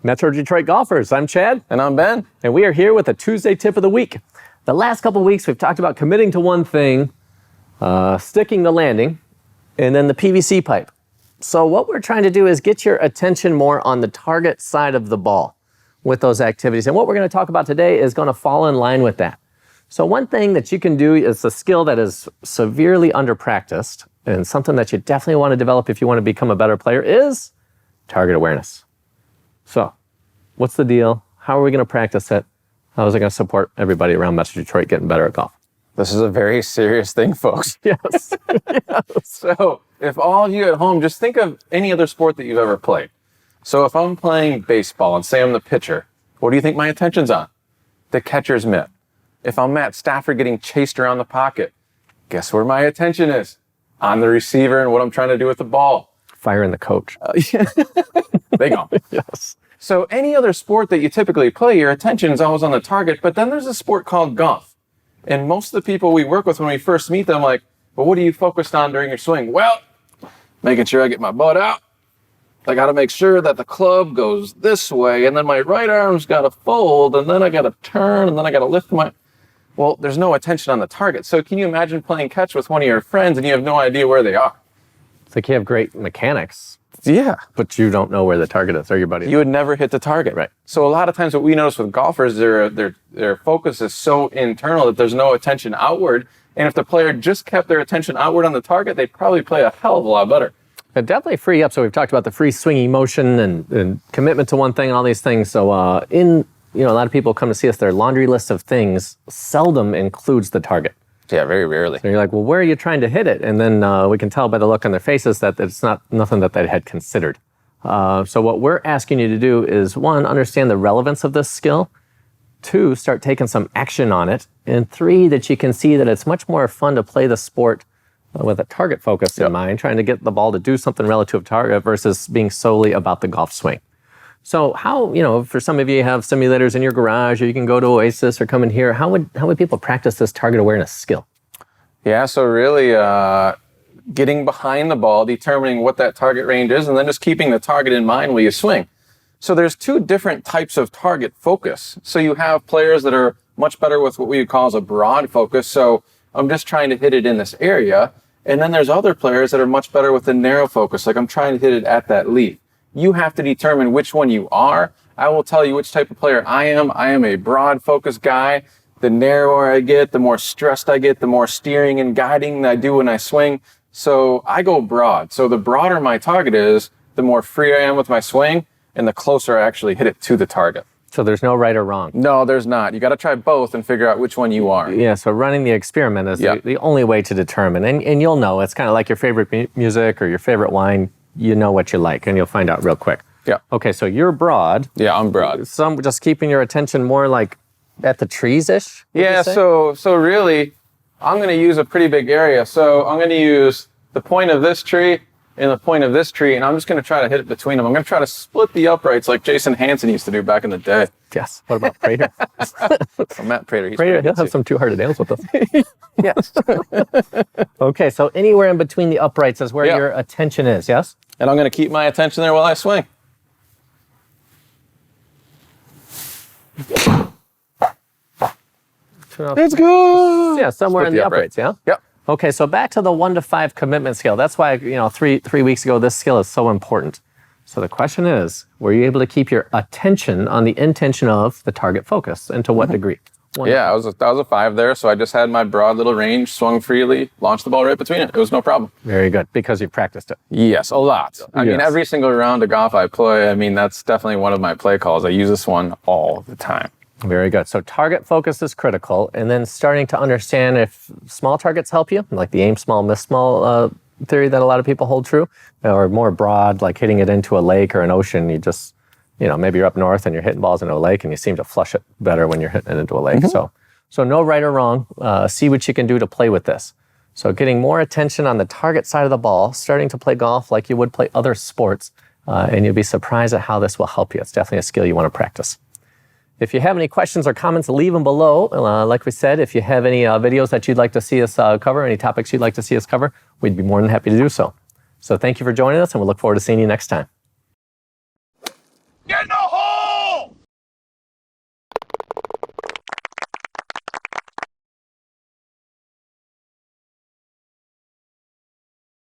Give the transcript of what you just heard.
Metro Detroit golfers, I'm Chad. And I'm Ben. And we are here with a Tuesday tip of the week. The last couple of weeks, we've talked about committing to one thing, sticking the landing, and then the PVC pipe. So what we're trying to do is get your attention more on the target side of the ball with those activities. And what we're going to talk about today is going to fall in line with that. So one thing that you can do is a skill that is severely under-practiced and something that you definitely want to develop if you want to become a better player is target awareness. So what's the deal? How are we going to practice it? How is it going to support everybody around Metro Detroit getting better at golf? This is a very serious thing, folks. Yes. Yes. So if all of you at home, just think of any other sport that you've ever played. So if I'm playing baseball and say I'm the pitcher, what do you think my attention's on? The catcher's mitt. If I'm Matt Stafford getting chased around the pocket, guess where my attention is? On the receiver and what I'm trying to do with the ball. Firing the coach. Big on. Yes. So any other sport that you typically play, your attention is always on the target, but then there's a sport called golf. And most of the people we work with when we first meet them, like, well, what are you focused on during your swing? Well, making sure I get my butt out. I got to make sure that the club goes this way, and then my right arm's got to fold, and then I got to turn, and then I got to lift my... Well, there's no attention on the target. So can you imagine playing catch with one of your friends and you have no idea where they are? It's like you have great mechanics. Yeah. But you don't know where the target is, or your buddy. You would never hit the target. Right. So a lot of times what we notice with golfers, their focus is so internal that there's no attention outward. And if the player just kept their attention outward on the target, they'd probably play a hell of a lot better. It definitely free up. So we've talked about the free swinging motion and commitment to one thing and all these things. So a lot of people come to see us, their laundry list of things seldom includes the target. Yeah, very rarely. So you're like, well, where are you trying to hit it? And then we can tell by the look on their faces that it's nothing that they had considered. So what we're asking you to do is, one, understand the relevance of this skill. Two, start taking some action on it. And three, that you can see that it's much more fun to play the sport with a target focus in mind, trying to get the ball to do something relative to target versus being solely about the golf swing. So how, for some of you have simulators in your garage, or you can go to Oasis or come in here. How would people practice this target awareness skill? Yeah, so really getting behind the ball, determining what that target range is, and then just keeping the target in mind while you swing. So there's two different types of target focus. So you have players that are much better with what we would call as a broad focus. So I'm just trying to hit it in this area. And then there's other players that are much better with the narrow focus. Like I'm trying to hit it at that leaf. You have to determine which one you are. I will tell you which type of player I am. I am a broad focus guy. The narrower I get, the more stressed I get, the more steering and guiding I do when I swing. So I go broad. So the broader my target is, the more free I am with my swing, and the closer I actually hit it to the target. So there's no right or wrong? No, there's not. You got to try both and figure out which one you are. Yeah, so running the experiment is the only way to determine. And you'll know. It's kind of like your favorite music or your favorite wine. You know what you like, and you'll find out real quick. Yeah. Okay, so you're broad. Yeah, I'm broad. Some just keeping your attention more like at the trees-ish? Yeah, so really, I'm going to use a pretty big area. So I'm going to use the point of this tree and the point of this tree, and I'm just going to try to hit it between them. I'm going to try to split the uprights like Jason Hansen used to do back in the day. Yes. What about Prater? Matt Prater. He'll have some two-hearted nails with us. Yes. Okay, so anywhere in between the uprights is where your attention is, yes? And I'm going to keep my attention there while I swing. It's good. Yeah, somewhere in the uprights, yeah? Yep. Okay, so back to the 1 to 5 commitment scale. That's why, 3 weeks ago, this skill is so important. So the question is, were you able to keep your attention on the intention of the target focus, and to what degree? Yeah, I was a 5 there, so I just had my broad little range, swung freely, launched the ball right between it. It was no problem. Very good, because you practiced it. Yes, a lot. I mean, every single round of golf I play, that's definitely one of my play calls. I use this one all the time. Very good. So target focus is critical, and then starting to understand if small targets help you, like the aim small, miss small theory that a lot of people hold true, or more broad, like hitting it into a lake or an ocean. You just, maybe you're up north and you're hitting balls into a lake and you seem to flush it better when you're hitting it into a lake. So no right or wrong. See what you can do to play with this. So getting more attention on the target side of the ball, starting to play golf like you would play other sports, and you'll be surprised at how this will help you. It's definitely a skill you want to practice. If you have any questions or comments, leave them below. Like we said, if you have any videos that you'd like to see us cover, any topics you'd like to see us cover, we'd be more than happy to do so. So thank you for joining us, and we'll look forward to seeing you next time.